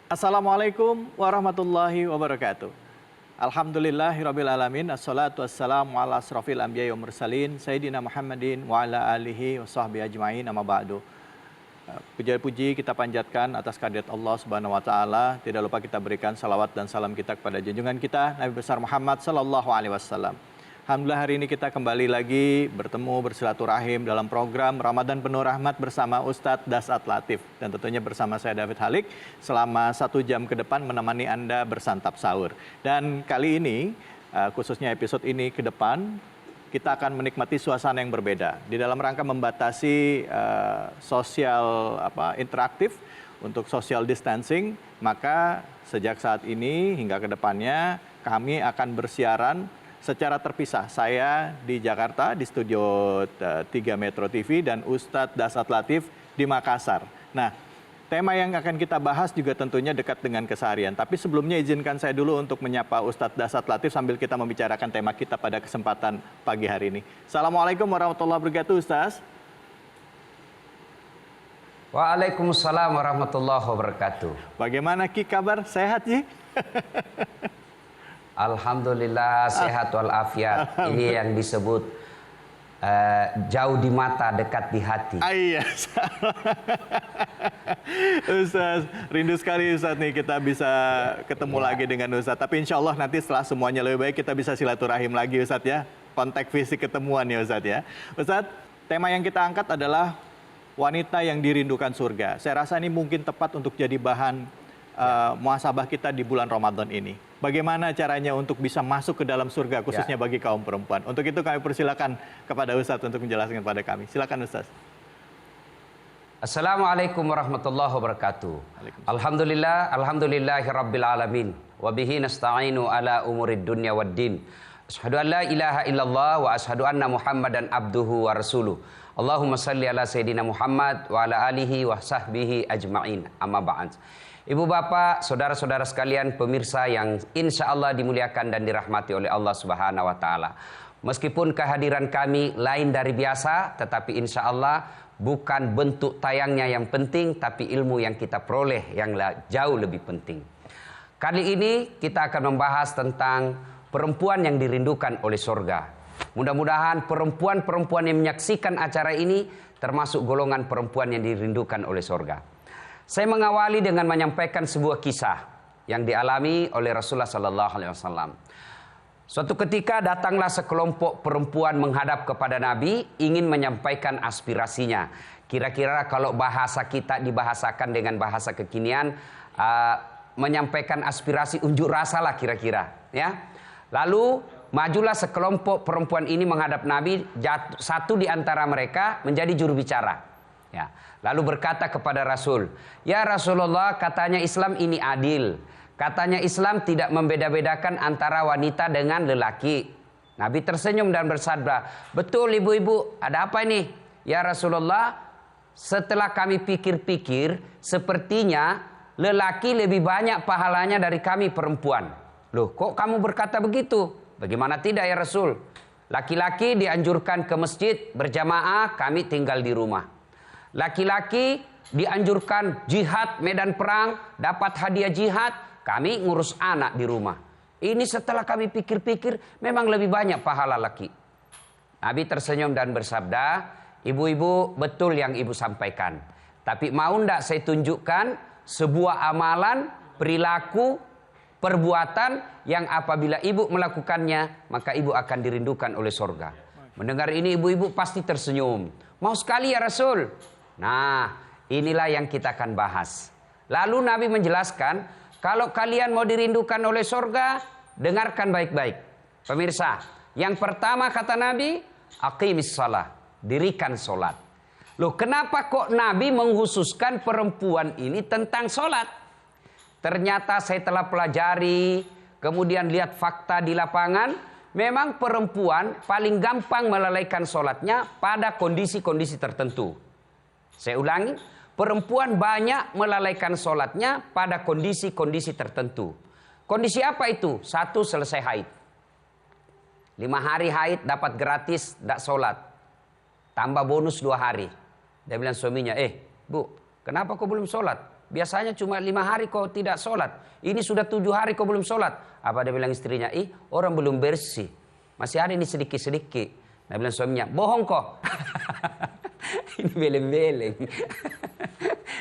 Assalamualaikum warahmatullahi wabarakatuh. Alhamdulillahirabbil alamin, assalatu wassalamu ala asrofil anbiya'i wal mursalin sayyidina Muhammadin wa ala alihi wa sahbihi ajma'in, amma ba'du. Puji-puji kita panjatkan atas kehadirat Allah Subhanahu wa taala. Tidak lupa kita berikan salawat dan salam kita kepada junjungan kita Nabi besar Muhammad sallallahu alaihi wasallam. Alhamdulillah hari ini kita kembali lagi bertemu bersilaturahim dalam program Ramadan Penuh Rahmat bersama Ustadz Dasat Latif. Dan tentunya bersama saya David Halik selama 1 jam ke depan menemani Anda bersantap sahur. Dan kali ini, khususnya episode ini ke depan, kita akan menikmati suasana yang berbeda. Di dalam rangka membatasi sosial interaktif untuk social distancing, maka sejak saat ini hingga ke depannya kami akan bersiaran secara terpisah. Saya di Jakarta, di studio 3 Metro TV, dan Ustadz Dasat Latif di Makassar. Nah, tema yang akan kita bahas juga tentunya dekat dengan keseharian. Tapi sebelumnya izinkan saya dulu untuk menyapa Ustadz Dasat Latif sambil kita membicarakan tema kita pada kesempatan pagi hari ini. Assalamualaikum warahmatullahi wabarakatuh, Ustadz. Waalaikumsalam warahmatullahi wabarakatuh. Bagaimana Ki kabar? Sehat Ji? Alhamdulillah sehat walafiat. Ini yang disebut jauh di mata, dekat di hati. Iya. Ustaz, rindu sekali Ustaz nih kita bisa ketemu lagi dengan Ustaz. Tapi insya Allah nanti setelah semuanya lebih baik kita bisa silaturahim lagi Ustaz ya. Kontak fisik ketemuan ya Ustaz ya. Ustaz, tema yang kita angkat adalah wanita yang dirindukan surga. Saya rasa ini mungkin tepat untuk jadi bahan muhasabah kita di bulan Ramadan ini. Bagaimana caranya untuk bisa masuk ke dalam surga khususnya bagi kaum perempuan. Untuk itu kami persilakan kepada Ustadz untuk menjelaskan kepada kami. Silakan Ustadz. Assalamualaikum warahmatullahi wabarakatuh. Alhamdulillahirabbil alamin wa bihi nasta'inu ala umurid dunya waddin. Asyhadu an la ilaha illallah wa asyhadu anna Muhammadan abduhu wa rasuluh. Allahumma salli ala sayyidina Muhammad wa ala alihi wa sahbihi ajma'in. Amma ba'd. Ibu bapak, saudara-saudara sekalian, pemirsa yang insya Allah dimuliakan dan dirahmati oleh Allah Subhanahu wa Ta'ala. Meskipun kehadiran kami lain dari biasa, tetapi insya Allah bukan bentuk tayangnya yang penting, tapi ilmu yang kita peroleh yang jauh lebih penting. Kali ini kita akan membahas tentang perempuan yang dirindukan oleh surga. Mudah-mudahan perempuan-perempuan yang menyaksikan acara ini termasuk golongan perempuan yang dirindukan oleh surga. Saya mengawali dengan menyampaikan sebuah kisah yang dialami oleh Rasulullah SAW. Suatu ketika datanglah sekelompok perempuan menghadap kepada Nabi ingin menyampaikan aspirasinya. Kira-kira kalau bahasa kita dibahasakan dengan bahasa kekinian, menyampaikan aspirasi unjuk rasa lah kira-kira. Ya. Lalu majulah sekelompok perempuan ini menghadap Nabi, satu di antara mereka menjadi juru bicara. Ya. Lalu berkata kepada Rasul, "Ya Rasulullah, katanya Islam ini adil. Katanya Islam tidak membeda-bedakan antara wanita dengan lelaki." Nabi tersenyum dan bersabda, "Betul ibu-ibu, ada apa ini?" "Ya Rasulullah, setelah kami pikir-pikir, sepertinya lelaki lebih banyak pahalanya dari kami perempuan." "Loh, kok kamu berkata begitu?" "Bagaimana tidak ya Rasul? Laki-laki dianjurkan ke masjid berjamaah, kami tinggal di rumah. Laki-laki dianjurkan jihad medan perang, dapat hadiah jihad, kami ngurus anak di rumah. Ini setelah kami pikir-pikir memang lebih banyak pahala laki." Nabi tersenyum dan bersabda, "Ibu-ibu, betul yang ibu sampaikan. Tapi mau ndak saya tunjukkan sebuah amalan, perilaku, perbuatan yang apabila ibu melakukannya, maka ibu akan dirindukan oleh surga." Mendengar ini ibu-ibu pasti tersenyum. "Mau sekali ya Rasul." Nah, inilah yang kita akan bahas. Lalu Nabi menjelaskan, kalau kalian mau dirindukan oleh surga, dengarkan baik-baik. Pemirsa, yang pertama kata Nabi, aqimis shalah, dirikan sholat. Loh, kenapa kok Nabi menghususkan perempuan ini tentang sholat? Ternyata saya telah pelajari, kemudian lihat fakta di lapangan, memang perempuan paling gampang melalaikan sholatnya pada kondisi-kondisi tertentu. Saya ulangi, perempuan banyak melalaikan sholatnya pada kondisi-kondisi tertentu. Kondisi apa itu? 1, selesai haid. 5 hari haid dapat gratis, tidak sholat. Tambah bonus 2 hari. Dia bilang suaminya, "Bu, kenapa kau belum sholat?" Biasanya cuma 5 hari kau tidak sholat. Ini sudah 7 hari kau belum sholat. Apa dia bilang istrinya? Orang belum bersih. Masih ada ini sedikit-sedikit. Dia bilang suaminya, bohong kok. Ini beleng-beleng.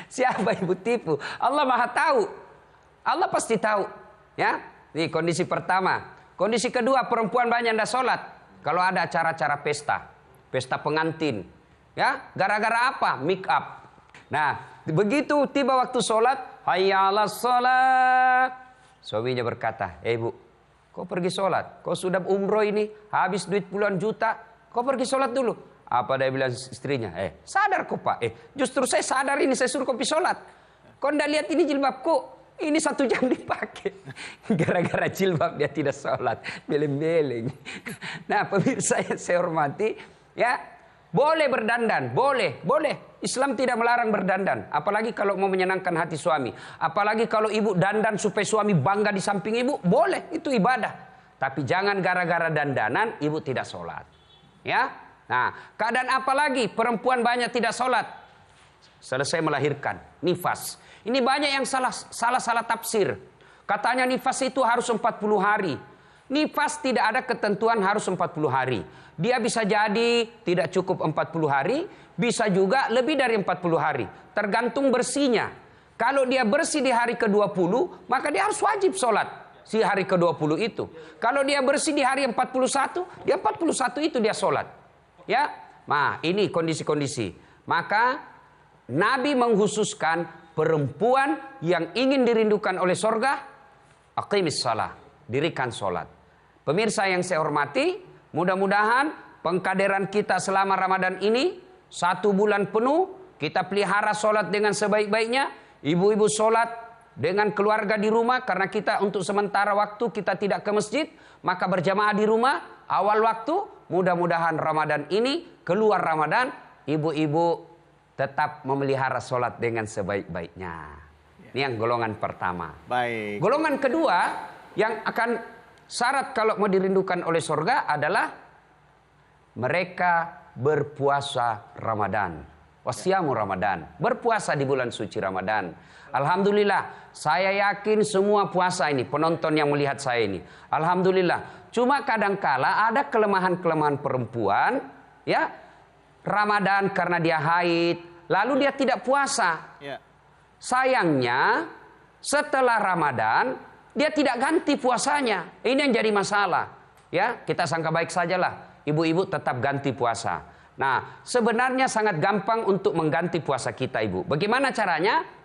Siapa ibu tipu? Allah Maha tahu. Allah pasti tahu. Ya, ini kondisi pertama. Kondisi kedua, perempuan banyak tidak sholat. Kalau ada acara-acara pesta. Pesta pengantin. Ya, gara-gara apa? Make up. Nah, begitu tiba waktu sholat, hayya 'alas sholat. Suaminya berkata, ibu, kau pergi sholat. Kau sudah umroh ini, habis duit puluhan juta. Kau pergi sholat dulu. Apa dia bilang istrinya? Sadar kok pak. Justru saya sadar ini, saya suruh kau pergi sholat. Kau tidak lihat ini jilbabku? Ini 1 jam dipakai. Gara-gara jilbab dia tidak sholat. Beleng-beleng. Nah pemirsa yang saya hormati, ya. Boleh berdandan, boleh. Islam tidak melarang berdandan. Apalagi kalau mau menyenangkan hati suami. Apalagi kalau ibu dandan supaya suami bangga di samping ibu, boleh, itu ibadah. Tapi jangan gara-gara dandanan ibu tidak sholat. Ya, nah keadaan apa lagi perempuan banyak tidak sholat? Selesai melahirkan, nifas. Ini banyak yang salah tafsir. Katanya nifas itu harus 40 hari. Nifas tidak ada ketentuan harus 40 hari. Dia bisa jadi tidak cukup 40 hari, bisa juga lebih dari 40 hari. Tergantung bersihnya. Kalau dia bersih di hari ke-20, maka dia harus wajib sholat si hari ke-20 itu. Kalau dia bersih di hari 41, dia 41 itu dia sholat. Ya, nah ini kondisi-kondisi. Maka Nabi mengkhususkan perempuan yang ingin dirindukan oleh sorga, aqimis shalah, dirikan sholat. Pemirsa yang saya hormati, mudah-mudahan pengkaderan kita selama Ramadan ini 1 bulan penuh kita pelihara sholat dengan sebaik-baiknya. Ibu-ibu sholat dengan keluarga di rumah karena kita untuk sementara waktu kita tidak ke masjid, maka berjamaah di rumah awal waktu. Mudah-mudahan Ramadan ini keluar Ramadan ibu-ibu tetap memelihara sholat dengan sebaik-baiknya. Ini yang golongan pertama. Baik. Golongan kedua yang akan syarat kalau mau dirindukan oleh surga adalah mereka berpuasa Ramadan. Wasyamu Ramadan. Berpuasa di bulan suci Ramadan. Alhamdulillah, saya yakin semua puasa ini, penonton yang melihat saya ini. Alhamdulillah. Cuma kadangkala ada kelemahan-kelemahan perempuan, ya. Ramadan karena dia haid, lalu dia tidak puasa. Sayangnya, setelah Ramadan dia tidak ganti puasanya. Ini yang jadi masalah. Ya, kita sangka baik sajalah. Ibu-ibu tetap ganti puasa. Nah, sebenarnya sangat gampang untuk mengganti puasa kita, ibu. Bagaimana caranya?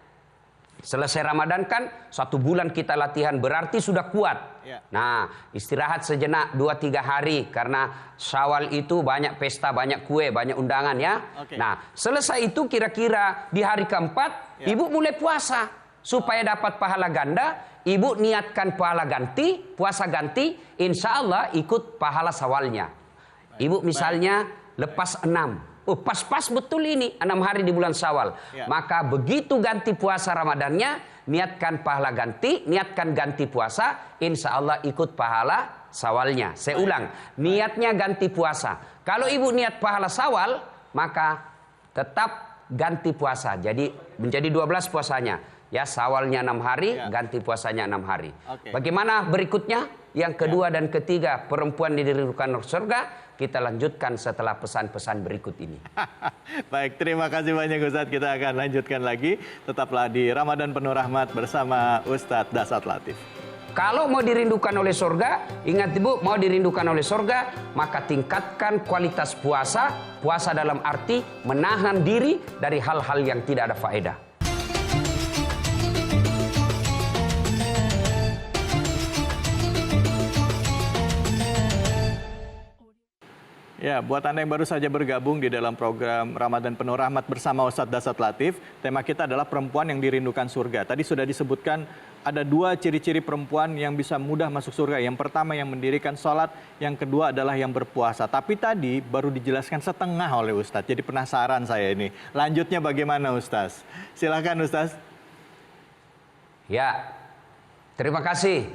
Selesai Ramadan kan 1 bulan kita latihan berarti sudah kuat. Nah, istirahat sejenak 2-3 hari karena Syawal itu banyak pesta, banyak kue, banyak undangan ya. Nah, selesai itu kira-kira di hari keempat ibu mulai puasa supaya dapat pahala ganda. Ibu niatkan pahala ganti, puasa ganti, insya Allah ikut pahala Syawalnya. Ibu misalnya lepas 6. Pas-pas betul ini 6 hari di bulan Syawal. Maka begitu ganti puasa Ramadannya, niatkan pahala ganti, niatkan ganti puasa, insya Allah ikut pahala Syawalnya. Saya ulang, niatnya ganti puasa. Kalau ibu niat pahala Syawal, maka tetap ganti puasa. Jadi menjadi 12 puasanya. Ya, Syawalnya 6 hari, ganti puasanya 6 hari. Bagaimana berikutnya? Yang kedua dan ketiga, perempuan dirindukan surga. Kita lanjutkan setelah pesan-pesan berikut ini. Baik, terima kasih banyak Ustadz. Kita akan lanjutkan lagi. Tetaplah di Ramadan Penuh Rahmat bersama Ustadz Dasat Latif. Kalau mau dirindukan oleh surga, ingat ibu, mau dirindukan oleh surga, maka tingkatkan kualitas puasa. Puasa dalam arti menahan diri dari hal-hal yang tidak ada faedah. Ya, buat Anda yang baru saja bergabung di dalam program Ramadan Penuh Rahmat bersama Ustadz Dasat Latif, tema kita adalah perempuan yang dirindukan surga. Tadi sudah disebutkan ada 2 ciri-ciri perempuan yang bisa mudah masuk surga. Yang pertama yang mendirikan sholat, yang kedua adalah yang berpuasa. Tapi tadi baru dijelaskan setengah oleh Ustadz, jadi penasaran saya ini. Lanjutnya bagaimana Ustadz? Silakan Ustadz. Ya, terima kasih.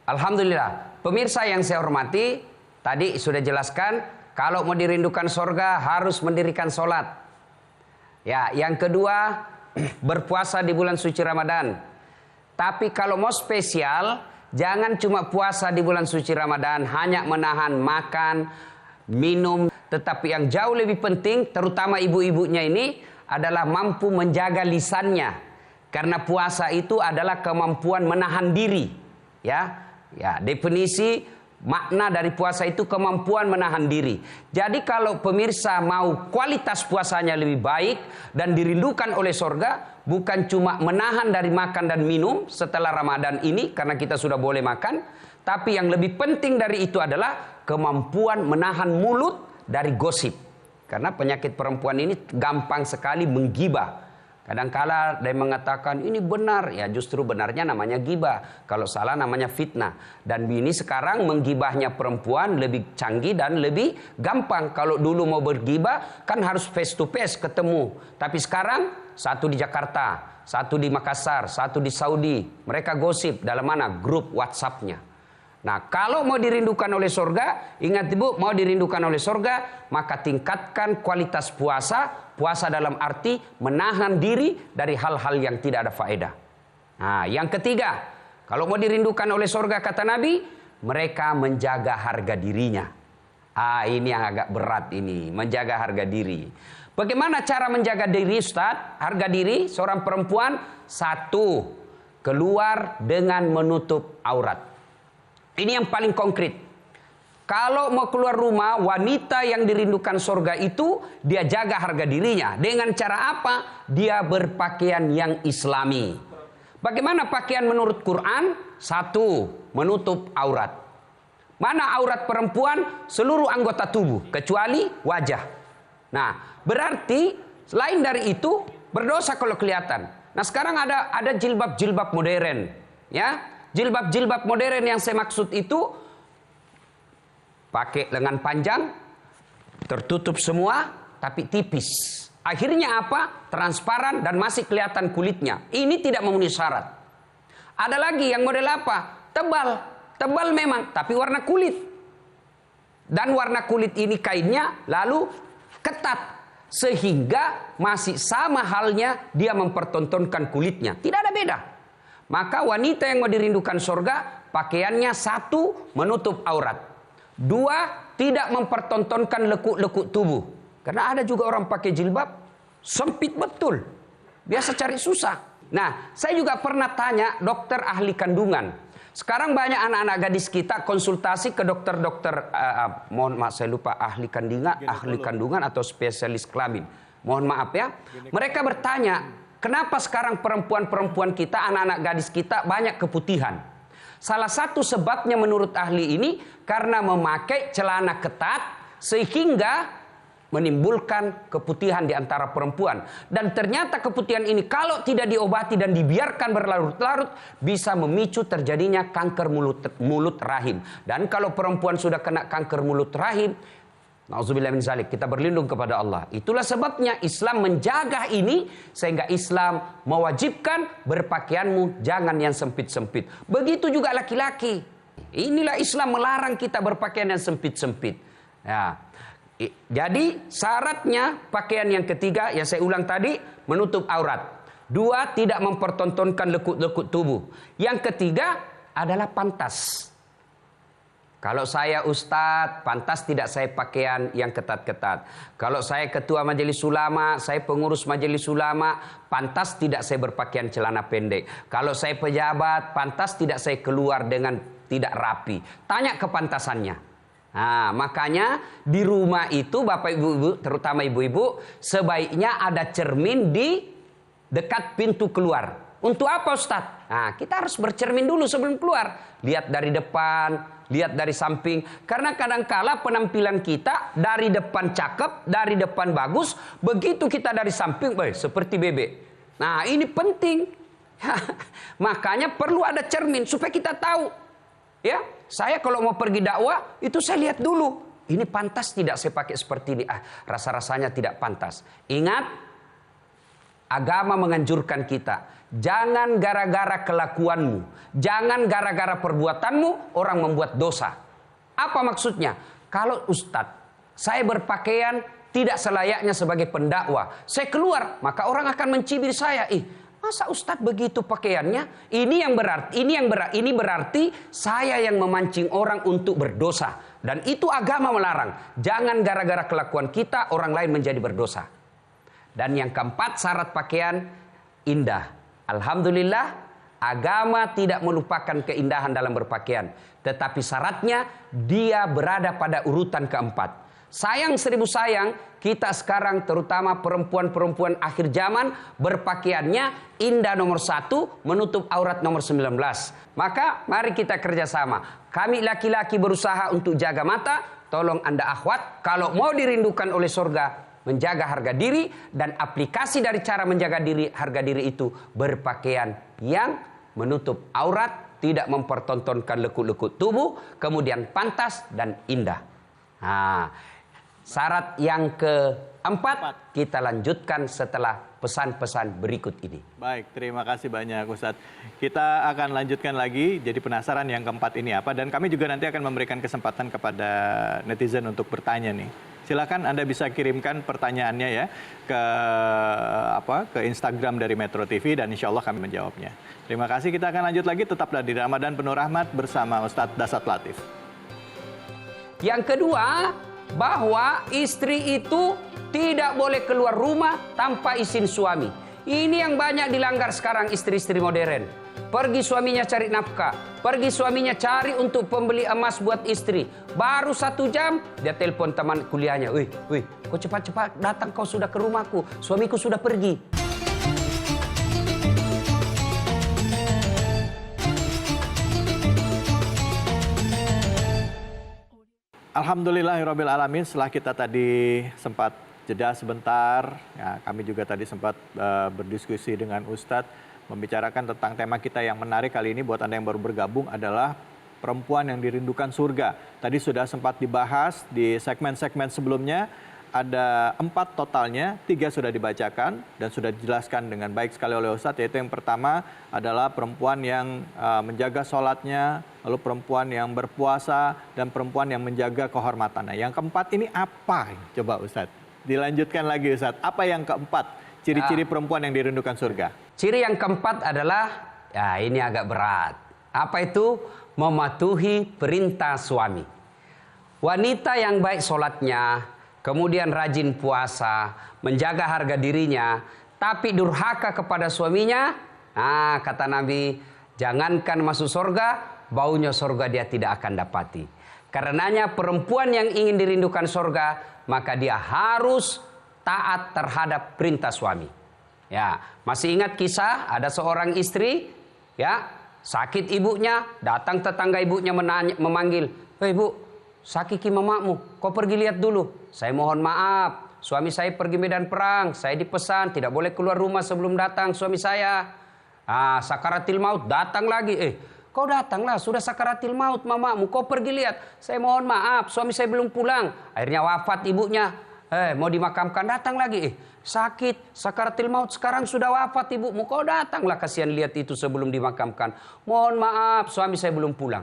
Alhamdulillah, pemirsa yang saya hormati, tadi sudah jelaskan, kalau mau dirindukan surga harus mendirikan sholat. Ya, yang kedua berpuasa di bulan suci Ramadan. Tapi kalau mau spesial, jangan cuma puasa di bulan suci Ramadan, hanya menahan makan, minum. Tetapi yang jauh lebih penting, terutama ibu-ibunya ini, adalah mampu menjaga lisannya. Karena puasa itu adalah kemampuan menahan diri. Ya, definisi makna dari puasa itu kemampuan menahan diri. Jadi kalau pemirsa mau kualitas puasanya lebih baik dan dirindukan oleh sorga, bukan cuma menahan dari makan dan minum setelah Ramadan ini karena kita sudah boleh makan, tapi yang lebih penting dari itu adalah kemampuan menahan mulut dari gosip. Karena penyakit perempuan ini gampang sekali menggibah. Kadangkala ada yang mengatakan ini benar, ya justru benarnya namanya gibah. Kalau salah namanya fitnah. Dan ini sekarang menggibahnya perempuan lebih canggih dan lebih gampang. Kalau dulu mau bergibah kan harus face to face ketemu. Tapi sekarang satu di Jakarta, satu di Makassar, satu di Saudi. Mereka gosip dalam mana? Grup WhatsApp-nya. Nah, kalau mau dirindukan oleh sorga, ingat ibu, mau dirindukan oleh sorga, maka tingkatkan kualitas puasa. Puasa dalam arti menahan diri dari hal-hal yang tidak ada faedah. Nah, yang ketiga, kalau mau dirindukan oleh sorga, kata Nabi, mereka menjaga harga dirinya. Ini yang agak berat ini, menjaga harga diri. Bagaimana cara menjaga diri, Ustaz? Harga diri seorang perempuan, satu, keluar dengan menutup aurat. Ini yang paling konkret. Kalau mau keluar rumah, wanita yang dirindukan surga itu, dia jaga harga dirinya. Dengan cara apa? Dia berpakaian yang islami. Bagaimana pakaian menurut Quran? Satu, menutup aurat. Mana aurat perempuan? Seluruh anggota tubuh, kecuali wajah. Nah, berarti selain dari itu, berdosa kalau kelihatan. Nah, sekarang ada jilbab-jilbab modern. Ya, jilbab-jilbab modern yang saya maksud itu pakai lengan panjang, tertutup semua, tapi tipis. Akhirnya apa? Transparan dan masih kelihatan kulitnya. Ini tidak memenuhi syarat. Ada lagi yang model apa? Tebal. Tebal memang, tapi warna kulit. Dan warna kulit ini kainnya lalu ketat. Sehingga masih sama halnya dia mempertontonkan kulitnya. Tidak ada beda. Maka wanita yang mau dirindukan surga, pakaiannya satu, menutup aurat. Dua, tidak mempertontonkan lekuk-lekuk tubuh. Karena ada juga orang pakai jilbab, sempit betul. Biasa cari susah. Nah, saya juga pernah tanya dokter ahli kandungan. Sekarang banyak anak-anak gadis kita konsultasi ke dokter-dokter, mohon maaf saya lupa, ahli kandungan atau spesialis kelamin. Mohon maaf ya. Mereka bertanya, kenapa sekarang perempuan-perempuan kita, anak-anak gadis kita banyak keputihan? Salah satu sebabnya menurut ahli ini karena memakai celana ketat sehingga menimbulkan keputihan di antara perempuan. Dan ternyata keputihan ini kalau tidak diobati dan dibiarkan berlarut-larut bisa memicu terjadinya kanker mulut rahim. Dan kalau perempuan sudah kena kanker mulut rahim, na'udzubillah min zalik, kita berlindung kepada Allah. Itulah sebabnya Islam menjaga ini, sehingga Islam mewajibkan berpakaianmu jangan yang sempit-sempit. Begitu juga laki-laki. Inilah Islam melarang kita berpakaian yang sempit-sempit. Ya. Jadi syaratnya pakaian yang ketiga yang saya ulang tadi, menutup aurat. Dua, tidak mempertontonkan lekuk-lekuk tubuh. Yang ketiga adalah pantas. Kalau saya ustadz, pantas tidak saya pakaian yang ketat-ketat. Kalau saya ketua majelis ulama, saya pengurus majelis ulama, pantas tidak saya berpakaian celana pendek. Kalau saya pejabat, pantas tidak saya keluar dengan tidak rapi. Tanya kepantasannya. Nah, makanya di rumah itu Bapak Ibu, terutama ibu-ibu, sebaiknya ada cermin di dekat pintu keluar. Untuk apa Ustadz? Nah, kita harus bercermin dulu sebelum keluar. Lihat dari depan, lihat dari samping. Karena kadangkala penampilan kita dari depan cakep, dari depan bagus, begitu kita dari samping, seperti bebek. Nah, ini penting. Makanya perlu ada cermin supaya kita tahu. Ya, saya kalau mau pergi dakwah, itu saya lihat dulu. Ini pantas tidak saya pakai seperti ini? Rasa-rasanya tidak pantas. Ingat, agama menganjurkan kita. Jangan gara-gara kelakuanmu, jangan gara-gara perbuatanmu orang membuat dosa. Apa maksudnya? Kalau ustadz, saya berpakaian tidak selayaknya sebagai pendakwah. Saya keluar, maka orang akan mencibir saya. Masa Ustadz begitu pakaiannya? Ini berarti saya yang memancing orang untuk berdosa. Dan itu agama melarang. Jangan gara-gara kelakuan kita orang lain menjadi berdosa. Dan yang keempat, syarat pakaian indah. Alhamdulillah, agama tidak melupakan keindahan dalam berpakaian. Tetapi syaratnya dia berada pada urutan keempat. Sayang seribu sayang, kita sekarang terutama perempuan-perempuan akhir zaman berpakaiannya indah nomor 1, menutup aurat nomor 19. Maka mari kita kerjasama. Kami laki-laki berusaha untuk jaga mata. Tolong Anda akhwat, kalau mau dirindukan oleh surga, menjaga harga diri, dan aplikasi dari cara menjaga harga diri itu berpakaian yang menutup aurat, tidak mempertontonkan lekuk-lekuk tubuh, kemudian pantas dan indah. Syarat yang keempat kita lanjutkan setelah pesan-pesan berikut ini. Baik, terima kasih banyak Ustadz. Kita akan lanjutkan lagi, jadi penasaran yang keempat ini apa, dan kami juga nanti akan memberikan kesempatan kepada netizen untuk bertanya nih. Silakan Anda bisa kirimkan pertanyaannya ya ke Instagram dari Metro TV, dan insya Allah kami menjawabnya. Terima kasih, kita akan lanjut lagi, tetaplah di Ramadan Penuh Rahmat bersama Ustadz Dasat Latif. Yang kedua, bahwa istri itu tidak boleh keluar rumah tanpa izin suami. Ini yang banyak dilanggar sekarang istri-istri modern. Pergi suaminya cari nafkah, pergi suaminya cari untuk pembeli emas buat istri. Baru 1 jam dia telepon teman kuliahnya, wih, kau cepat-cepat datang, kau sudah ke rumahku, suamiku sudah pergi. Alhamdulillahirabbil alamin, setelah kita tadi sempat jeda sebentar, ya, kami juga tadi sempat berdiskusi dengan Ustadz membicarakan tentang tema kita yang menarik kali ini buat Anda yang baru bergabung adalah perempuan yang dirindukan surga. Tadi sudah sempat dibahas di segmen-segmen sebelumnya, ada 4 totalnya, 3 sudah dibacakan dan sudah dijelaskan dengan baik sekali oleh Ustadz, yaitu yang pertama adalah perempuan yang menjaga sholatnya, lalu perempuan yang berpuasa, dan perempuan yang menjaga kehormatannya. Yang keempat ini apa? Coba Ustadz, dilanjutkan lagi Ustadz. Apa yang keempat? Ciri-ciri perempuan yang dirindukan surga. Ciri yang keempat adalah, ya ini agak berat. Apa itu? Mematuhi perintah suami. Wanita yang baik sholatnya, kemudian rajin puasa, menjaga harga dirinya, tapi durhaka kepada suaminya, kata Nabi, jangankan masuk surga, baunya surga dia tidak akan dapati. Karenanya perempuan yang ingin dirindukan surga, maka dia harus taat terhadap perintah suami. Ya, masih ingat kisah ada seorang istri, ya, sakit ibunya, datang tetangga ibunya memanggil, "Hei ibu, sakit mamamu, kau pergi lihat dulu. Saya mohon maaf, suami saya pergi medan perang, saya dipesan tidak boleh keluar rumah sebelum datang suami saya. Sakaratil maut datang lagi. Kau datanglah, sudah sakaratil maut mamamu, kau pergi lihat. Saya mohon maaf, suami saya belum pulang." Akhirnya wafat ibunya. Mau dimakamkan, datang lagi. Sakit, sakaratil maut, sekarang sudah wafat ibumu, kau datanglah, kasihan lihat itu sebelum dimakamkan. Mohon maaf, suami saya belum pulang.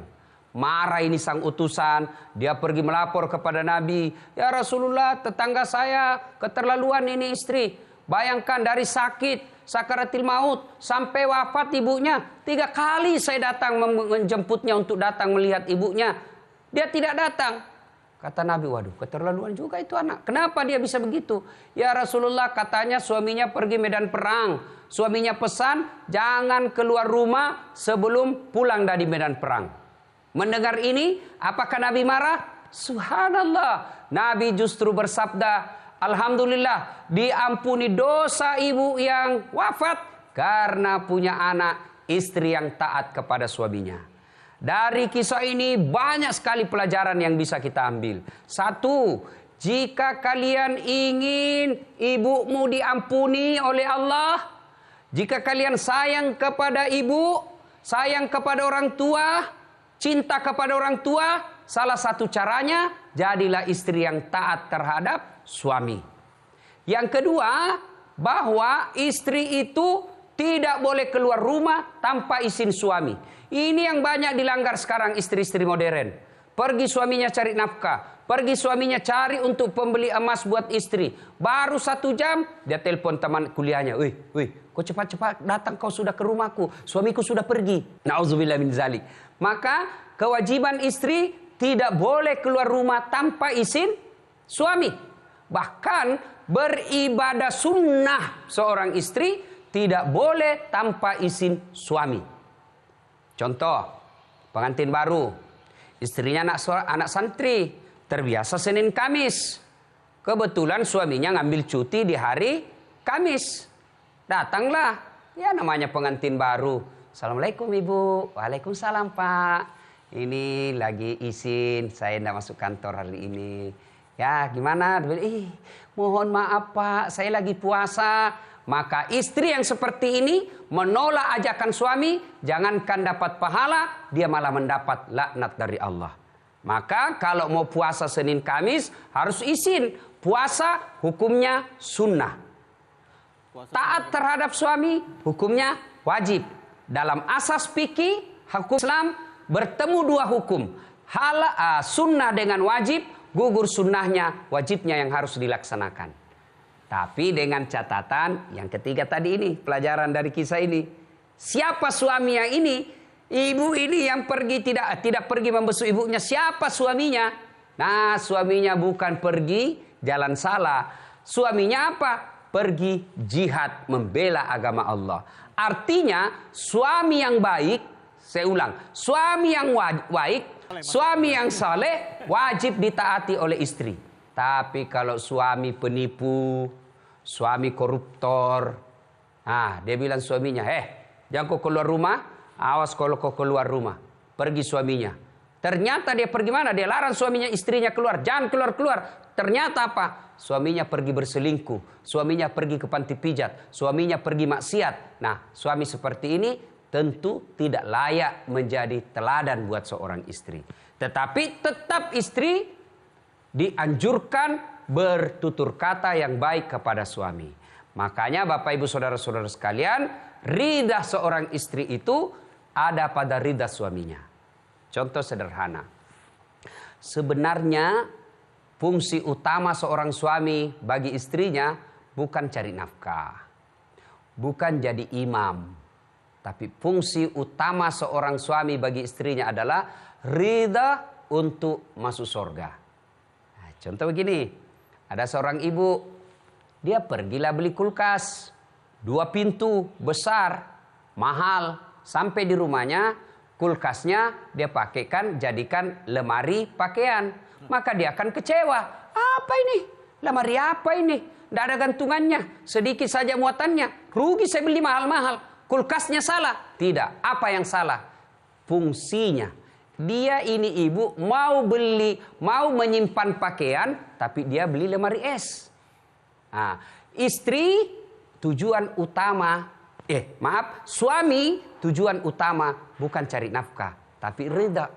Marah ini sang utusan, dia pergi melapor kepada Nabi. Ya Rasulullah, tetangga saya keterlaluan ini istri. Bayangkan dari sakit, sakaratil maut, sampai wafat ibunya. 3 kali saya datang menjemputnya untuk datang melihat ibunya. Dia tidak datang. Kata Nabi, waduh keterlaluan juga itu anak. Kenapa dia bisa begitu? Ya Rasulullah, katanya suaminya pergi medan perang. Suaminya pesan, jangan keluar rumah sebelum pulang dari medan perang. Mendengar ini, apakah Nabi marah? Subhanallah. Nabi justru bersabda, alhamdulillah diampuni dosa ibu yang wafat karena punya anak istri yang taat kepada suaminya. Dari kisah ini banyak sekali pelajaran yang bisa kita ambil. 1, jika kalian ingin ibumu diampuni oleh Allah, jika kalian sayang kepada ibu, sayang kepada orang tua, cinta kepada orang tua, salah satu caranya jadilah istri yang taat terhadap suami. Yang kedua, bahwa istri itu tidak boleh keluar rumah tanpa izin suami. Ini yang banyak dilanggar sekarang istri-istri modern. Pergi suaminya cari nafkah, Pergi suaminya cari untuk pembeli emas buat istri. Baru 1 jam dia telepon teman kuliahnya. Wih, kau cepat-cepat datang, kau sudah ke rumahku. Suamiku sudah pergi. Nauzubillah min zalik. Maka kewajiban istri tidak boleh keluar rumah tanpa izin suami. Bahkan beribadah sunnah seorang istri tidak boleh tanpa izin suami. Contoh, pengantin baru, istrinya anak santri, terbiasa Senin Kamis. Kebetulan suaminya ngambil cuti di hari Kamis. Datanglah, ya namanya pengantin baru. Assalamualaikum Ibu. Waalaikumsalam Pak. Ini lagi izin, saya tidak masuk kantor hari ini. Ya gimana? Mohon maaf Pak, saya lagi puasa. Maka istri yang seperti ini menolak ajakan suami, jangankan dapat pahala, dia malah mendapat laknat dari Allah. Maka kalau mau puasa Senin Kamis harus izin. Puasa hukumnya sunnah. Taat terhadap suami hukumnya wajib. Dalam asas fikih hukum Islam bertemu 2 hukum. Sunnah dengan wajib, gugur sunnahnya, wajibnya yang harus dilaksanakan. Tapi dengan catatan yang ketiga tadi ini, pelajaran dari kisah ini. Siapa suami yang ini? Ibu ini yang pergi tidak pergi membesuk ibunya. Siapa suaminya? Nah, suaminya bukan pergi jalan salah. Suaminya apa? Pergi jihad membela agama Allah. Artinya suami yang baik, saya ulang, suami yang baik, suami yang saleh wajib ditaati oleh istri. Tapi kalau suami penipu, suami koruptor, dia bilang suaminya, jangan kau keluar rumah, awas kalau kau keluar rumah. Pergi suaminya. Ternyata dia pergi mana? Dia larang suaminya, istrinya keluar. Jangan keluar-keluar. Ternyata apa? Suaminya pergi berselingkuh. Suaminya pergi ke panti pijat. Suaminya pergi maksiat. Nah, suami seperti ini tentu tidak layak menjadi teladan buat seorang istri. Tetapi tetap istri dianjurkan bertutur kata yang baik kepada suami. Makanya Bapak Ibu Saudara-saudara sekalian, ridha seorang istri itu ada pada ridha suaminya. Contoh sederhana. Sebenarnya fungsi utama seorang suami bagi istrinya bukan cari nafkah, bukan jadi imam. Tapi fungsi utama seorang suami bagi istrinya adalah ridha untuk masuk surga. Nah, contoh begini, ada seorang ibu, dia pergilah beli kulkas 2 pintu besar, mahal. Sampai di rumahnya, kulkasnya dia pakaikan, jadikan lemari pakaian. Maka dia akan kecewa. Apa ini? Lemari apa ini? Tidak ada gantungannya, sedikit saja muatannya. Rugi saya beli mahal-mahal. Kulkasnya salah. Tidak. Apa yang salah? Fungsinya. Dia ini ibu mau menyimpan pakaian, tapi dia beli lemari es. Nah, istri tujuan utama, suami tujuan utama bukan cari nafkah, tapi ridha.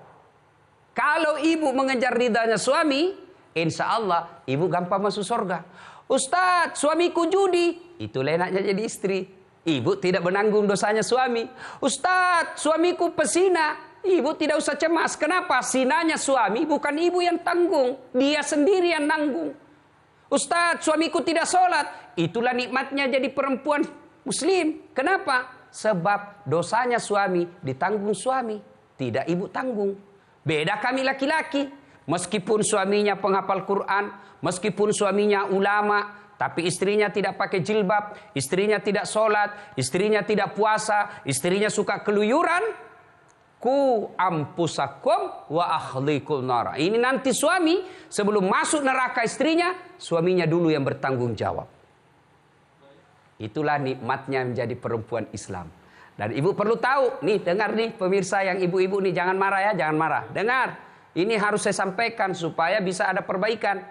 Kalau ibu mengejar ridhanya suami, insya Allah ibu gampang masuk surga. Ustadz, suamiku judi, itu enaknya jadi istri. Ibu tidak menanggung dosanya suami. Ustadz, suamiku pesina. Ibu tidak usah cemas. Kenapa? Sinanya suami, bukan ibu yang tanggung. Dia sendiri yang nanggung. Ustadz, suamiku tidak sholat. Itulah nikmatnya jadi perempuan muslim. Kenapa? Sebab dosanya suami ditanggung suami. Tidak ibu tanggung. Beda kami laki-laki. Meskipun suaminya penghafal Quran, meskipun suaminya ulama, tapi istrinya tidak pakai jilbab, istrinya tidak sholat, istrinya tidak puasa, istrinya suka keluyuran. Ku ampusakum wa ahlikum nara. Ini nanti suami sebelum masuk neraka istrinya, suaminya dulu yang bertanggung jawab. Itulah nikmatnya menjadi perempuan Islam. Dan ibu perlu tahu, nih dengar nih pemirsa yang ibu-ibu nih, jangan marah ya, jangan marah. Dengar, ini harus saya sampaikan supaya bisa ada perbaikan.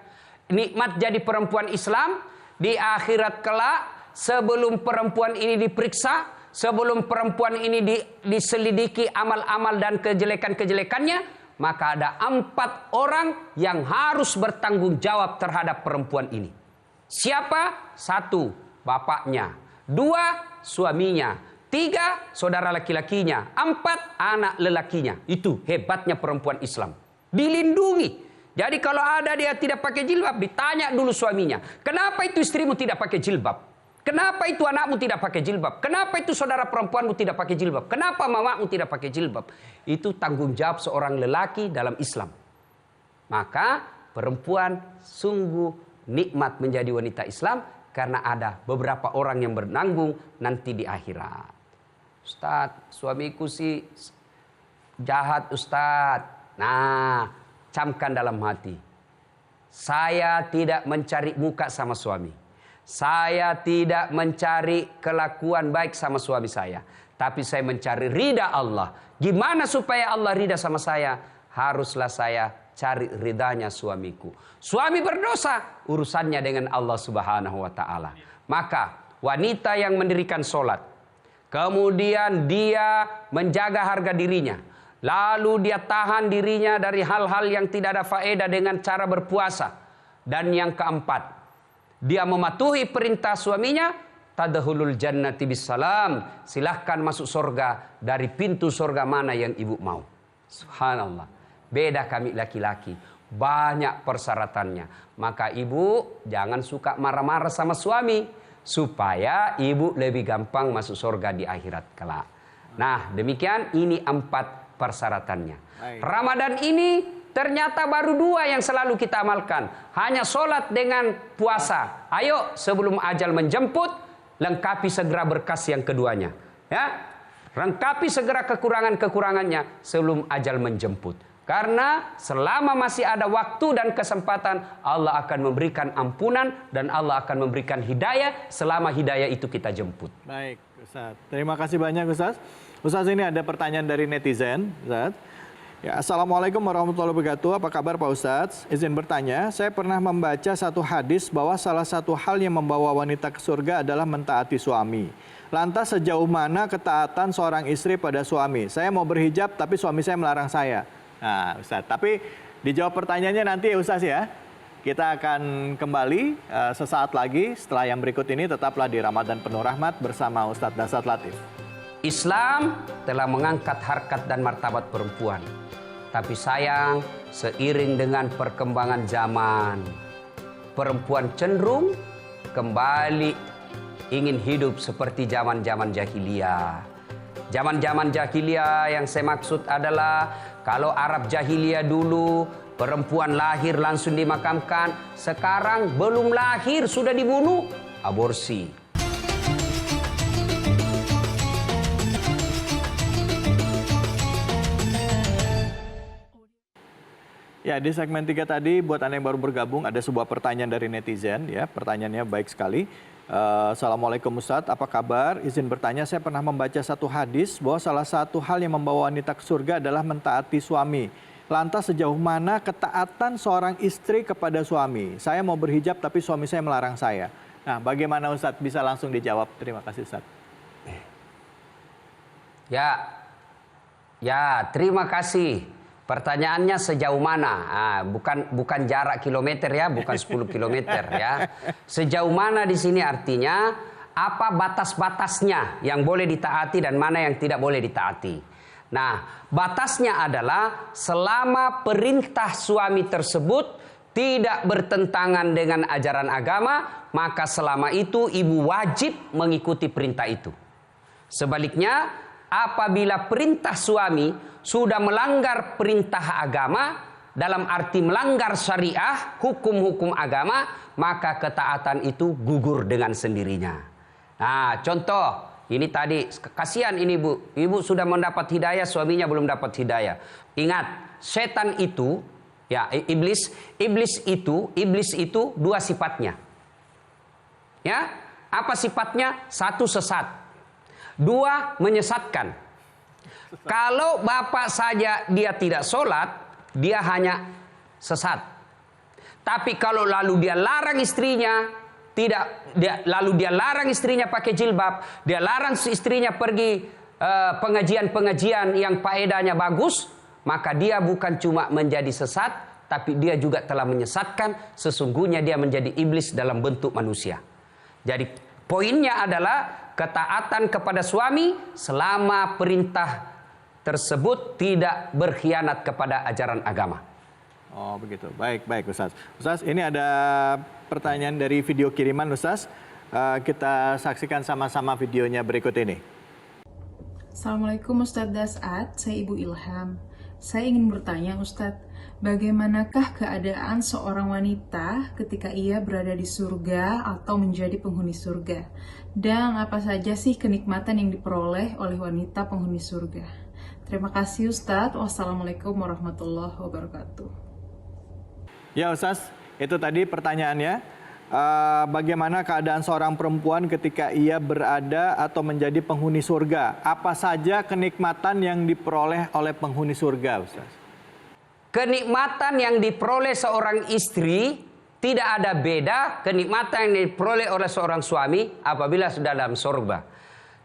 Nikmat jadi perempuan Islam di akhirat kelak, sebelum perempuan ini diperiksa, sebelum perempuan ini diselidiki amal-amal dan kejelekan-kejelekannya, maka ada 4 orang yang harus bertanggung jawab terhadap perempuan ini. Siapa? 1, bapaknya. 2, suaminya. 3, saudara laki-lakinya. 4, anak lelakinya. Itu hebatnya perempuan Islam. Dilindungi. Jadi kalau ada dia tidak pakai jilbab, ditanya dulu suaminya, kenapa itu istrimu tidak pakai jilbab? Kenapa itu anakmu tidak pakai jilbab? Kenapa itu saudara perempuanmu tidak pakai jilbab? Kenapa mamamu tidak pakai jilbab? Itu tanggung jawab seorang lelaki dalam Islam. Maka perempuan sungguh nikmat menjadi wanita Islam karena ada beberapa orang yang bertanggung nanti di akhirat. Ustadz, suamiku sih jahat Ustadz. Nah, camkan dalam hati. Saya tidak mencari muka sama suami. Saya tidak mencari kelakuan baik sama suami saya. Tapi saya mencari ridha Allah. Gimana supaya Allah ridha sama saya? Haruslah saya cari ridhanya suamiku. Suami berdosa, urusannya dengan Allah Subhanahu wa ta'ala. Maka wanita yang mendirikan sholat, kemudian dia menjaga harga dirinya, lalu dia tahan dirinya dari hal-hal yang tidak ada faedah dengan cara berpuasa. Dan yang keempat, dia mematuhi perintah suaminya, tadkhulul jannati bisalam. Silahkan masuk surga dari pintu surga mana yang ibu mau. Subhanallah. Beda kami laki-laki. Banyak persyaratannya. Maka ibu jangan suka marah-marah sama suami. Supaya ibu lebih gampang masuk surga di akhirat kelak. Nah demikian, ini 4 persyaratannya. Ramadan ini ternyata baru 2 yang selalu kita amalkan. Hanya sholat dengan puasa. Ayo sebelum ajal menjemput, lengkapi segera berkas yang keduanya. Ya, lengkapi segera kekurangan-kekurangannya sebelum ajal menjemput. Karena selama masih ada waktu dan kesempatan, Allah akan memberikan ampunan dan Allah akan memberikan hidayah selama hidayah itu kita jemput. Baik, Ustaz. Terima kasih banyak, Ustaz. Ustaz, ini ada pertanyaan dari netizen, Ustaz. Ya, Assalamualaikum warahmatullahi wabarakatuh. Apa kabar Pak Ustadz? Izin bertanya, saya pernah membaca satu hadis bahwa salah satu hal yang membawa wanita ke surga adalah mentaati suami. Lantas sejauh mana ketaatan seorang istri pada suami? Saya mau berhijab tapi suami saya melarang saya. Nah Ustadz, tapi dijawab pertanyaannya nanti ya Ustadz ya. Kita akan kembali sesaat lagi setelah yang berikut ini. Tetaplah di Ramadan Penuh Rahmat bersama Ustadz Dasat Latif. Islam telah mengangkat harkat dan martabat perempuan. Tapi sayang, seiring dengan perkembangan zaman, perempuan cenderung kembali ingin hidup seperti zaman-zaman jahiliyah. Zaman-zaman jahiliyah yang saya maksud adalah kalau Arab jahiliyah dulu perempuan lahir langsung dimakamkan, sekarang belum lahir sudah dibunuh, aborsi. Ya, di segmen 3 tadi buat Anda yang baru bergabung ada sebuah pertanyaan dari netizen ya. Pertanyaannya baik sekali. Assalamualaikum Ustadz, apa kabar? Izin bertanya, saya pernah membaca satu hadis bahwa salah satu hal yang membawa wanita ke surga adalah mentaati suami. Lantas sejauh mana ketaatan seorang istri kepada suami? Saya mau berhijab tapi suami saya melarang saya. Nah, bagaimana Ustadz? Bisa langsung dijawab. Terima kasih Ustadz. Ya, terima kasih. Pertanyaannya sejauh mana? Bukan jarak kilometer ya, bukan 10 kilometer ya. Sejauh mana di sini artinya apa batas-batasnya yang boleh ditaati dan mana yang tidak boleh ditaati. Nah, batasnya adalah selama perintah suami tersebut tidak bertentangan dengan ajaran agama, maka selama itu ibu wajib mengikuti perintah itu. Sebaliknya, apabila perintah suami sudah melanggar perintah agama, dalam arti melanggar syariah, hukum-hukum agama, maka ketaatan itu gugur dengan sendirinya. Nah, contoh, ini tadi, kasihan ini Bu. Ibu sudah mendapat hidayah, suaminya belum dapat hidayah. Ingat, setan itu, ya iblis itu 2 sifatnya. Ya, apa sifatnya? 1 sesat, 2 menyesatkan. Kalau bapak saja dia tidak sholat, dia hanya sesat. Tapi kalau lalu dia larang istrinya lalu dia larang istrinya pakai jilbab, dia larang istrinya pergi pengajian-pengajian yang faedahnya bagus, maka dia bukan cuma menjadi sesat, tapi dia juga telah menyesatkan. Sesungguhnya dia menjadi iblis dalam bentuk manusia. Jadi poinnya adalah ketaatan kepada suami selama perintah tersebut tidak berkhianat kepada ajaran agama. Oh begitu, baik baik Ustaz. Ustaz, ini ada pertanyaan dari video kiriman Ustaz. Kita saksikan sama-sama videonya berikut ini. Assalamualaikum Ustadz Das'ad, saya Ibu Ilham. Saya ingin bertanya Ustadz, bagaimanakah keadaan seorang wanita ketika ia berada di surga atau menjadi penghuni surga? Dan apa saja sih kenikmatan yang diperoleh oleh wanita penghuni surga? Terima kasih Ustadz. Wassalamualaikum warahmatullahi wabarakatuh. Ya Ustaz, itu tadi pertanyaannya. Bagaimana keadaan seorang perempuan ketika ia berada atau menjadi penghuni surga? Apa saja kenikmatan yang diperoleh oleh penghuni surga, Ustaz? Kenikmatan yang diperoleh seorang istri tidak ada beda kenikmatan yang diperoleh oleh seorang suami apabila sudah dalam surga.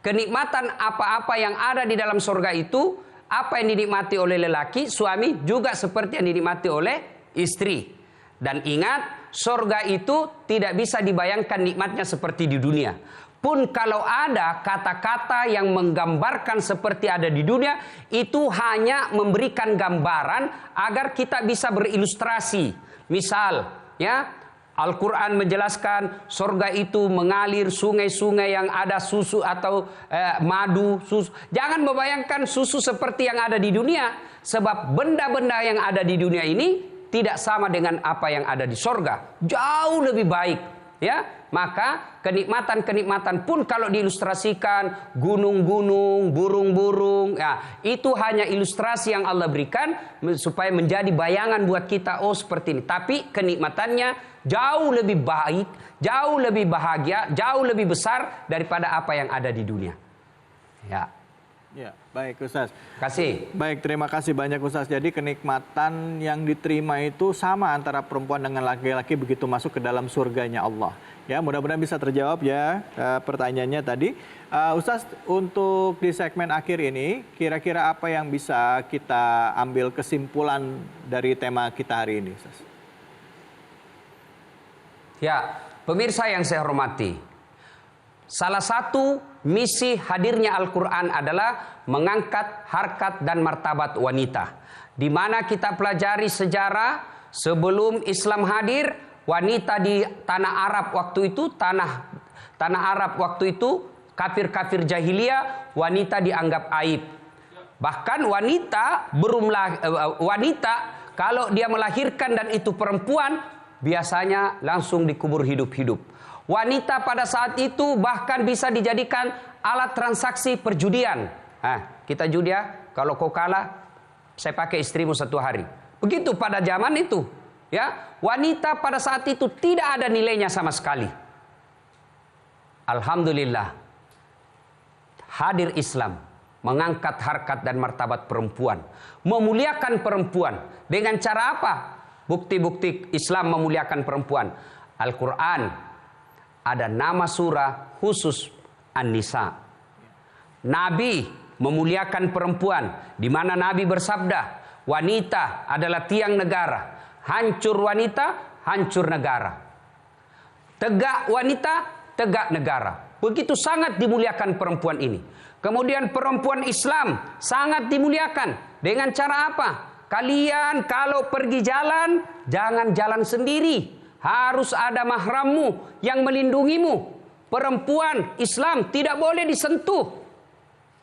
Kenikmatan apa-apa yang ada di dalam surga itu, apa yang dinikmati oleh lelaki, suami juga seperti yang dinikmati oleh istri. Dan ingat, surga itu tidak bisa dibayangkan nikmatnya seperti di dunia. Pun kalau ada kata-kata yang menggambarkan seperti ada di dunia, itu hanya memberikan gambaran agar kita bisa berilustrasi. Misal, ya, Al-Quran menjelaskan surga itu mengalir sungai-sungai yang ada susu atau madu, susu. Jangan membayangkan susu seperti yang ada di dunia, sebab benda-benda yang ada di dunia ini tidak sama dengan apa yang ada di surga. Jauh lebih baik. Ya, maka kenikmatan-kenikmatan pun kalau diilustrasikan gunung-gunung, burung-burung, ya, itu hanya ilustrasi yang Allah berikan supaya menjadi bayangan buat kita, oh seperti ini. Tapi kenikmatannya jauh lebih baik, jauh lebih bahagia, jauh lebih besar daripada apa yang ada di dunia. Ya. Ya, baik Ustaz. Kasih. Baik, terima kasih banyak Ustaz. Jadi kenikmatan yang diterima itu sama antara perempuan dengan laki-laki begitu masuk ke dalam surganya Allah. Ya, mudah-mudahan bisa terjawab ya pertanyaannya tadi. Ustaz, untuk di segmen akhir ini, kira-kira apa yang bisa kita ambil kesimpulan dari tema kita hari ini, Ustaz? Ya, pemirsa yang saya hormati. Salah satu misi hadirnya Al-Quran adalah mengangkat harkat dan martabat wanita. Di mana kita pelajari sejarah sebelum Islam hadir, wanita di tanah Arab waktu itu, tanah Arab waktu itu, kafir-kafir jahiliyah, wanita dianggap aib. Bahkan wanita kalau dia melahirkan dan itu perempuan, biasanya langsung dikubur hidup-hidup. Wanita pada saat itu bahkan bisa dijadikan alat transaksi perjudian. Kita judi ya, kalau kau kalah, saya pakai istrimu 1 hari. Begitu pada zaman itu. Ya, wanita pada saat itu tidak ada nilainya sama sekali. Alhamdulillah, hadir Islam, mengangkat harkat dan martabat perempuan, memuliakan perempuan. Dengan cara apa? Bukti-bukti Islam memuliakan perempuan. Al-Quran ada nama surah khusus An-Nisa. Nabi memuliakan perempuan, di mana Nabi bersabda, wanita adalah tiang negara. Hancur wanita, hancur negara. Tegak wanita, tegak negara. Begitu sangat dimuliakan perempuan ini. Kemudian perempuan Islam sangat dimuliakan. Dengan cara apa? Kalian kalau pergi jalan, jangan jalan sendiri. Harus ada mahrammu yang melindungimu. Perempuan Islam tidak boleh disentuh.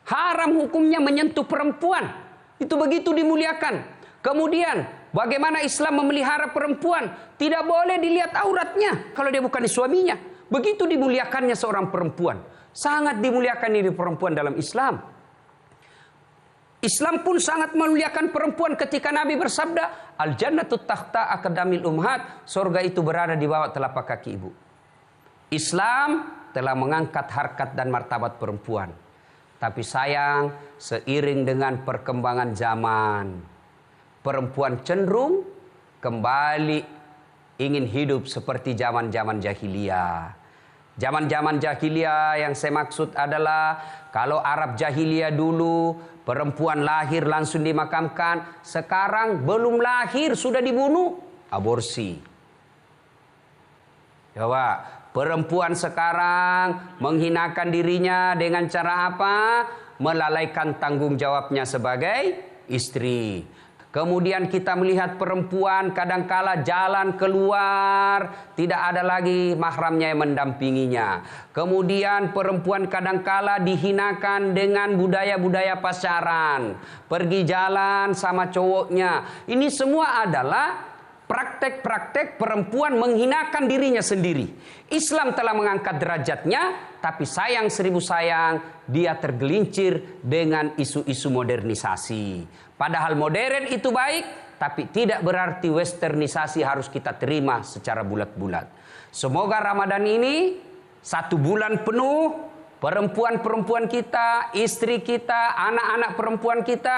Haram hukumnya menyentuh perempuan. Itu begitu dimuliakan. Kemudian bagaimana Islam memelihara perempuan? Tidak boleh dilihat auratnya kalau dia bukan suaminya. Begitu dimuliakannya seorang perempuan. Sangat dimuliakan ini perempuan dalam Islam. Islam pun sangat memuliakan perempuan ketika Nabi bersabda, Al-jannatu tahta aqdamil ummahat, surga itu berada di bawah telapak kaki ibu. Islam telah mengangkat harkat dan martabat perempuan. Tapi sayang, seiring dengan perkembangan zaman, perempuan cenderung kembali ingin hidup seperti zaman-zaman jahiliyah. Zaman-zaman jahiliyah yang saya maksud adalah kalau Arab jahiliyah dulu perempuan lahir langsung dimakamkan, sekarang belum lahir sudah dibunuh, aborsi. Coba, perempuan sekarang menghinakan dirinya dengan cara apa? Melalaikan tanggung jawabnya sebagai istri. Kemudian kita melihat perempuan kadangkala jalan keluar, tidak ada lagi mahramnya yang mendampinginya. Kemudian perempuan kadangkala dihinakan dengan budaya-budaya pacaran, pergi jalan sama cowoknya. Ini semua adalah praktek-praktek perempuan menghinakan dirinya sendiri. Islam telah mengangkat derajatnya, tapi sayang seribu sayang, dia tergelincir dengan isu-isu modernisasi. Padahal modern itu baik, tapi tidak berarti westernisasi harus kita terima secara bulat-bulat. Semoga Ramadan ini 1 bulan penuh, perempuan-perempuan kita, istri kita, anak-anak perempuan kita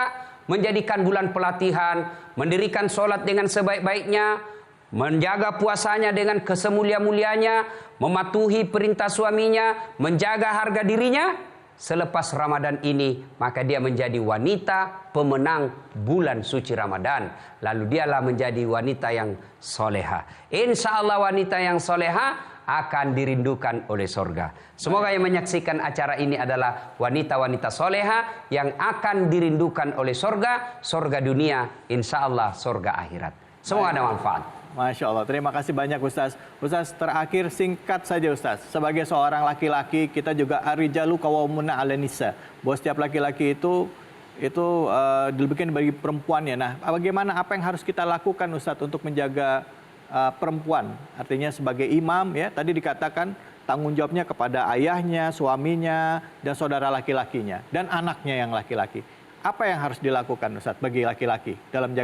menjadikan bulan pelatihan, mendirikan sholat dengan sebaik-baiknya, menjaga puasanya dengan kesemulia-mulianya, mematuhi perintah suaminya, menjaga harga dirinya. Selepas Ramadan ini, maka dia menjadi wanita pemenang bulan suci Ramadan. Lalu dialah menjadi wanita yang soleha. Insya Allah wanita yang soleha akan dirindukan oleh sorga. Semoga yang menyaksikan acara ini adalah wanita-wanita soleha yang akan dirindukan oleh sorga. Sorga dunia, insya Allah sorga akhirat. Semoga ada manfaat. Masya Allah, terima kasih banyak Ustaz. Ustaz, terakhir singkat saja Ustaz. Sebagai seorang laki-laki, kita juga ar-rijalu qawwamuna 'alan nisa. Bahwa setiap laki-laki itu dibikin bagi perempuannya. Nah, bagaimana apa yang harus kita lakukan Ustaz untuk menjaga perempuan? Artinya sebagai imam ya, tadi dikatakan tanggung jawabnya kepada ayahnya, suaminya, dan saudara laki-lakinya dan anaknya yang laki-laki. Apa yang harus dilakukan Ustaz bagi laki-laki dalam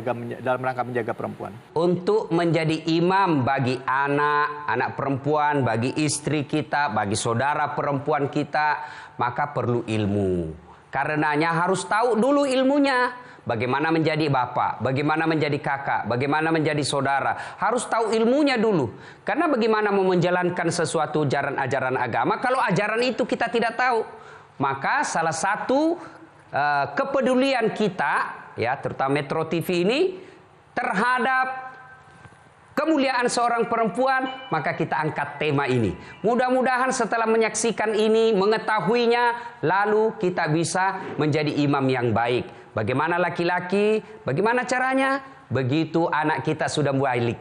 rangka menjaga perempuan? Untuk menjadi imam bagi anak perempuan, bagi istri kita, bagi saudara perempuan kita, maka perlu ilmu. Karenanya harus tahu dulu ilmunya. Bagaimana menjadi bapak, bagaimana menjadi kakak, bagaimana menjadi saudara. Harus tahu ilmunya dulu. Karena bagaimana mau menjalankan sesuatu ajaran agama kalau ajaran itu kita tidak tahu. Maka salah satu kepedulian kita, ya terutama Metro TV ini, terhadap kemuliaan seorang perempuan, maka kita angkat tema ini. Mudah-mudahan setelah menyaksikan ini, mengetahuinya, lalu kita bisa menjadi imam yang baik. Bagaimana laki-laki? Bagaimana caranya? Begitu anak kita sudah balik,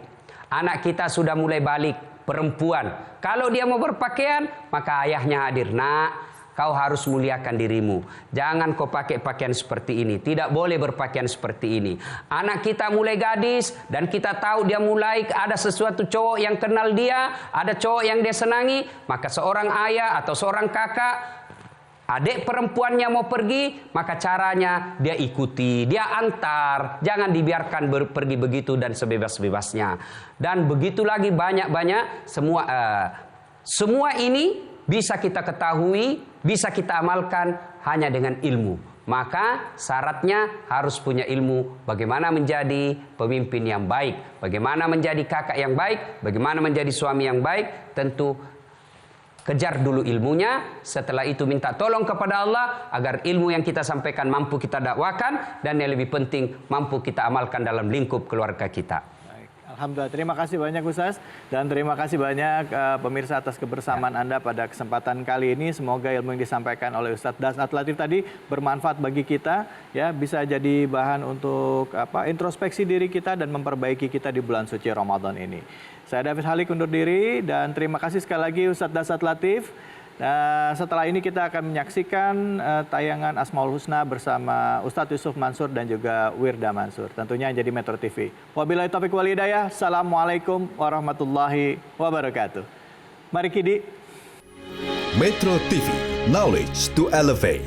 anak kita sudah mulai balik, perempuan. Kalau dia mau berpakaian, maka ayahnya hadir. Nak, kau harus muliakan dirimu. Jangan kau pakai pakaian seperti ini. Tidak boleh berpakaian seperti ini. Anak kita mulai gadis dan kita tahu dia mulai ada sesuatu cowok yang kenal dia, ada cowok yang dia senangi, maka seorang ayah atau seorang kakak, adik perempuannya mau pergi, maka caranya dia ikuti, dia antar. Jangan dibiarkan pergi begitu dan sebebas-bebasnya. Dan begitu lagi banyak-banyak semua ini bisa kita ketahui, bisa kita amalkan hanya dengan ilmu. Maka syaratnya harus punya ilmu bagaimana menjadi pemimpin yang baik, bagaimana menjadi kakak yang baik, bagaimana menjadi suami yang baik. Tentu kejar dulu ilmunya, setelah itu minta tolong kepada Allah agar ilmu yang kita sampaikan mampu kita dakwakan, dan yang lebih penting mampu kita amalkan dalam lingkup keluarga kita. Alhamdulillah, terima kasih banyak Ustaz, dan terima kasih banyak pemirsa atas kebersamaan Anda pada kesempatan kali ini. Semoga ilmu yang disampaikan oleh Ustaz Dasat Latif tadi bermanfaat bagi kita, ya, bisa jadi bahan untuk introspeksi diri kita dan memperbaiki kita di bulan suci Ramadan ini. Saya David Halik undur diri, dan terima kasih sekali lagi Ustaz Dasat Latif. Setelah ini kita akan menyaksikan tayangan Asmaul Husna bersama Ustadz Yusuf Mansur dan juga Wirda Mansur. Tentunya jadi Metro TV. Wabillahi taufiq wal hidayah. Assalamualaikum warahmatullahi wabarakatuh. Mari Kidi. Metro TV, knowledge to elevate.